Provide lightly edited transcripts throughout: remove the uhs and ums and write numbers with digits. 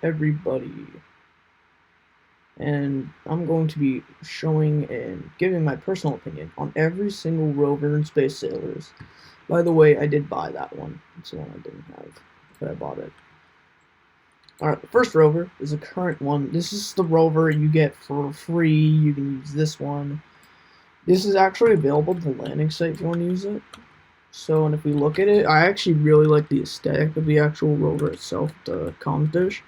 Everybody, and I'm going to be showing and giving my personal opinion on every single rover in Space Sailors. By the way, I did buy that one. It's the one I didn't have, but I bought it. Alright, the first rover is a current one. This is the rover you get for free. You can use this one. This is actually available to the landing site if you want to use it. So, and if we look at it, I actually really like the aesthetic of the actual rover itself, the comms dish.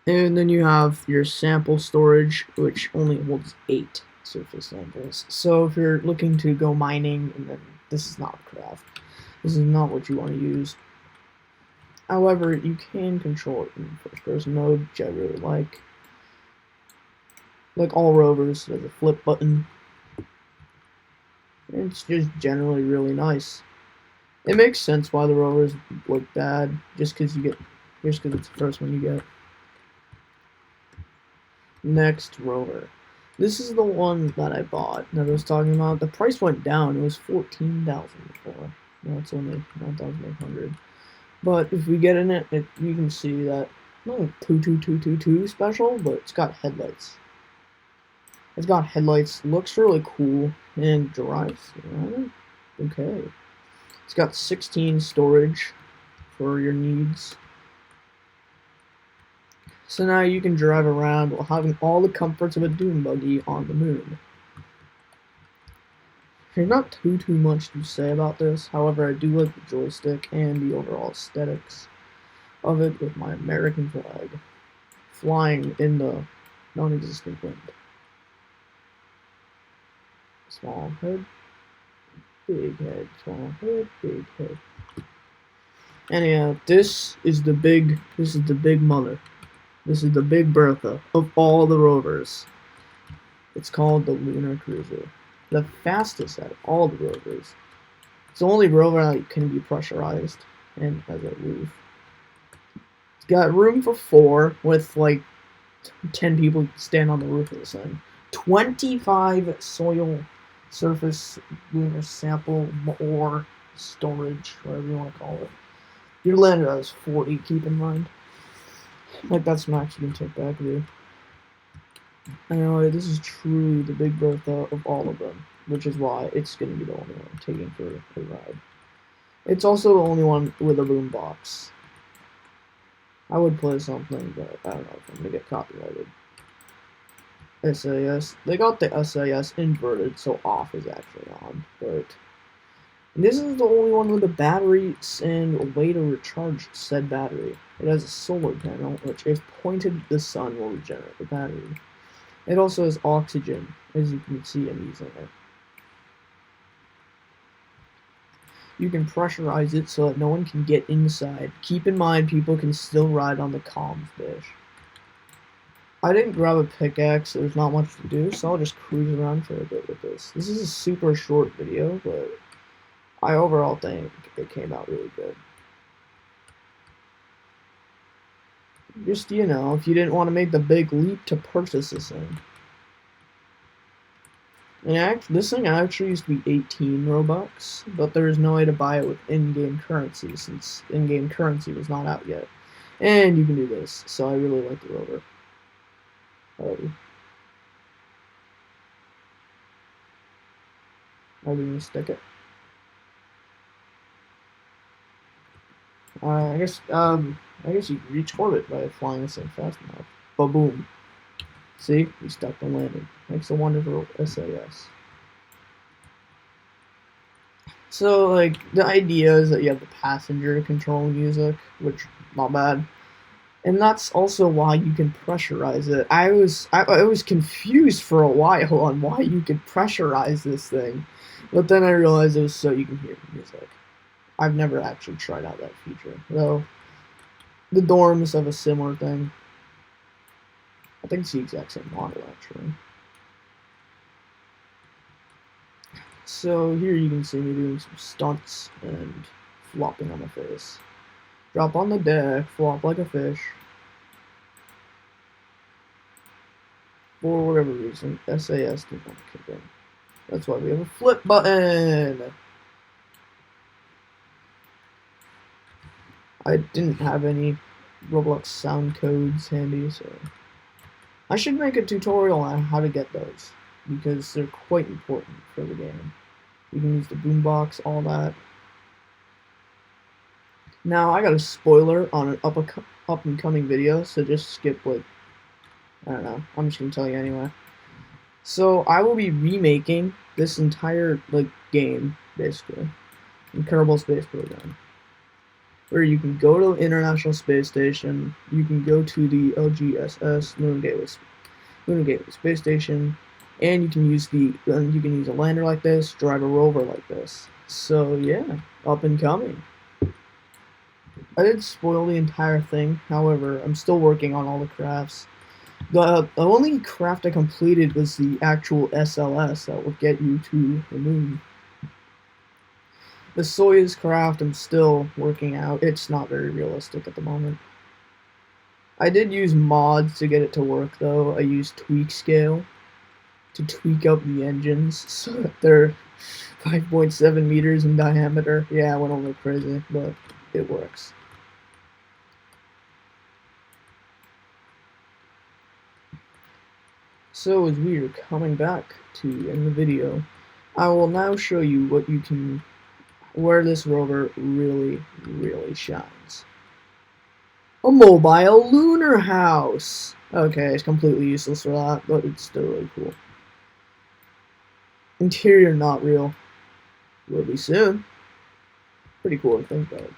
And then you have your sample storage, which only holds 8 surface samples. So if you're looking to go mining, and then this is not craft. This is not what you want to use. However, you can control it in first-person mode, which I really like. Like all rovers, there's a flip button. It's just generally really nice. It makes sense why the rovers look bad, just because it's the first one you get. Next rover. This is the one that I bought that I was talking about. The price went down. It was 14,000 before. Now it's only 9,800. But if we get in it, you can see that not like too special, but it's got headlights. It's got headlights. Looks really cool and drives okay. It's got 16 storage for your needs. So now you can drive around while having all the comforts of a dune buggy on the moon. There's not too much to say about this. However, I do like the joystick and the overall aesthetics of it with my American flag flying in the non-existent wind. Small head, big head, small head, big head. Anyhow, this is the big mother. This is the Big Bertha of all the rovers. It's called the Lunar Cruiser. The fastest out of all the rovers. It's the only rover that can be pressurized and has a roof. It's got room for 4 with like 10 people stand on the roof of this thing. 25 soil surface lunar sample or storage, whatever you want to call it. Your lander has 40, keep in mind. Like that's max you can take back of you. Anyway, this is truly the Big Bertha of all of them, which is why it's going to be the only one taking for a ride. It's also the only one with a boom box. I would play something, but I don't know if I'm going to get copyrighted. SAS. They got the SAS inverted, so off is actually on, but this is the only one with a battery and a way to recharge said battery. It has a solar panel, which if pointed at the sun will regenerate the battery. It also has oxygen, as you can see I'm using it. You can pressurize it so that no one can get inside. Keep in mind, people can still ride on the comms dish. I didn't grab a pickaxe, there's not much to do, so I'll just cruise around for a bit with this. This is a super short video, but I overall think it came out really good. Just, you know, if you didn't want to make the big leap to purchase this thing. And this thing actually used to be 18 Robux, but there is no way to buy it with in-game currency, since in-game currency was not out yet. And you can do this, so I really like the rover. Are we gonna stick it? I guess you can reach orbit by flying this thing fast enough. Ba-boom. See? We stuck the landing. Makes a wonderful SAS. So, like, the idea is that you have the passenger control music, which, not bad. And that's also why you can pressurize it. I was confused for a while on why you could pressurize this thing. But then I realized it was so you can hear music. I've never actually tried out that feature, though. The dorms have a similar thing. I think it's the exact same model, actually. So here you can see me doing some stunts and flopping on my face. Drop on the deck, flop like a fish. For whatever reason, SAS didn't want to kick in. That's why we have a flip button! I didn't have any Roblox sound codes handy, so I should make a tutorial on how to get those because they're quite important for the game. You can use the boombox, all that. Now I got a spoiler on an up and coming video, so just skip like, I don't know. I'm just gonna tell you anyway. So I will be remaking this entire like game basically in Kerbal Space Program, where you can go to the International Space Station, you can go to the LGSS Lunar Gateway Space Station, and you can use a lander like this, drive a rover like this. So yeah, up and coming. I did spoil the entire thing, however, I'm still working on all the crafts. The only craft I completed was the actual SLS that will get you to the moon. The Soyuz craft I'm still working out. It's not very realistic at the moment. I did use mods to get it to work though. I used tweak scale to tweak up the engines so that they're 5.7 meters in diameter. Yeah, I went a little crazy, but it works. So as we are coming back to end the video, I will now show you where this rover really, really shines. A mobile lunar house! Okay, it's completely useless for that, but it's still really cool. Interior not real. Will be soon. Pretty cool to think about.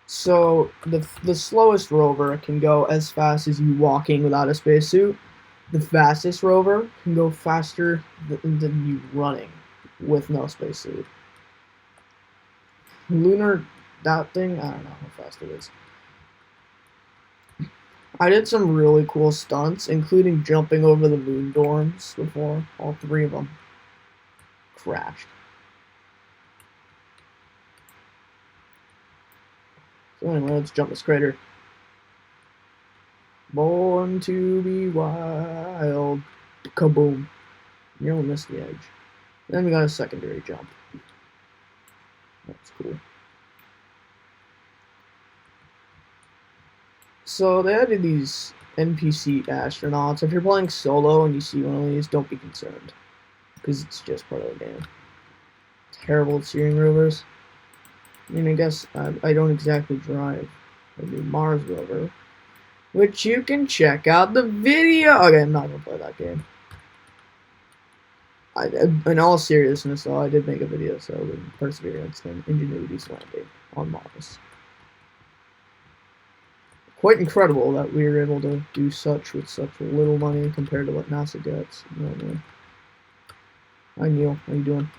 So the slowest rover can go as fast as you walking without a spacesuit. The fastest rover can go faster than you running with no spacesuit. Lunar, that thing, I don't know how fast it is. I did some really cool stunts, including jumping over the moon dorms before. All three of them crashed. So anyway, let's jump this crater. Born to be wild. Kaboom. Nearly missed the edge. Then we got a secondary jump. That's cool. So they added these NPC astronauts. If you're playing solo and you see one of these, don't be concerned, because it's just part of the game. Terrible at steering rovers. I mean, I guess I don't exactly drive a new Mars rover, which you can check out the video. Okay, I'm not gonna play that game. In all seriousness, though, I did make a video, so with Perseverance and Ingenuity's landing on Mars. Quite incredible that we were able to do such with such little money compared to what NASA gets normally. Hi Neil, how you doing?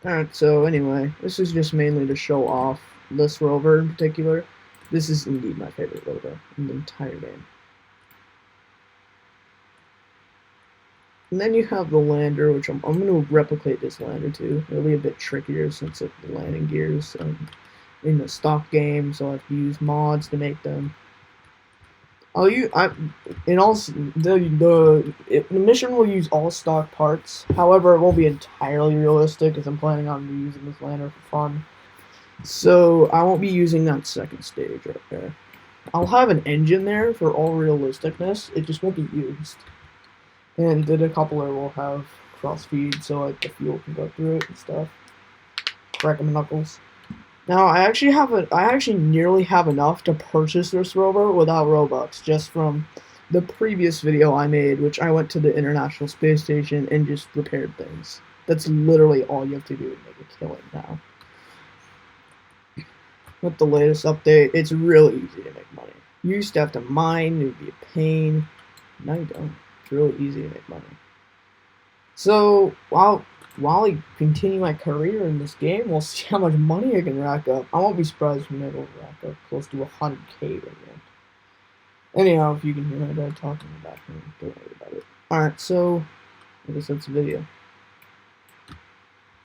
Alright, so anyway, this is just mainly to show off this rover in particular. This is indeed my favorite rover in the entire game. And then you have the lander, which I'm going to replicate this lander too. It'll be a bit trickier since the landing gears in the stock game, so I have to use mods to make them. The mission will use all stock parts. However, it won't be entirely realistic because I'm planning on reusing this lander for fun. So I won't be using that second stage right there. I'll have an engine there for all realisticness. It just won't be used. And the decoupler will have cross feed so like the fuel can go through it and stuff. Crack 'em knuckles. Now I actually nearly have enough to purchase this rover without Robux, just from the previous video I made, which I went to the International Space Station and just repaired things. That's literally all you have to do to make a killing now. With the latest update, it's really easy to make money. You used to have to mine, it would be a pain. Now you don't. It's really easy to make money. So while I continue my career in this game, we'll see how much money I can rack up. I won't be surprised if I'm able to rack up close to 100k right now. Anyhow, if you can hear my dad talking in the background, don't worry about it. Alright, so I guess that's the video.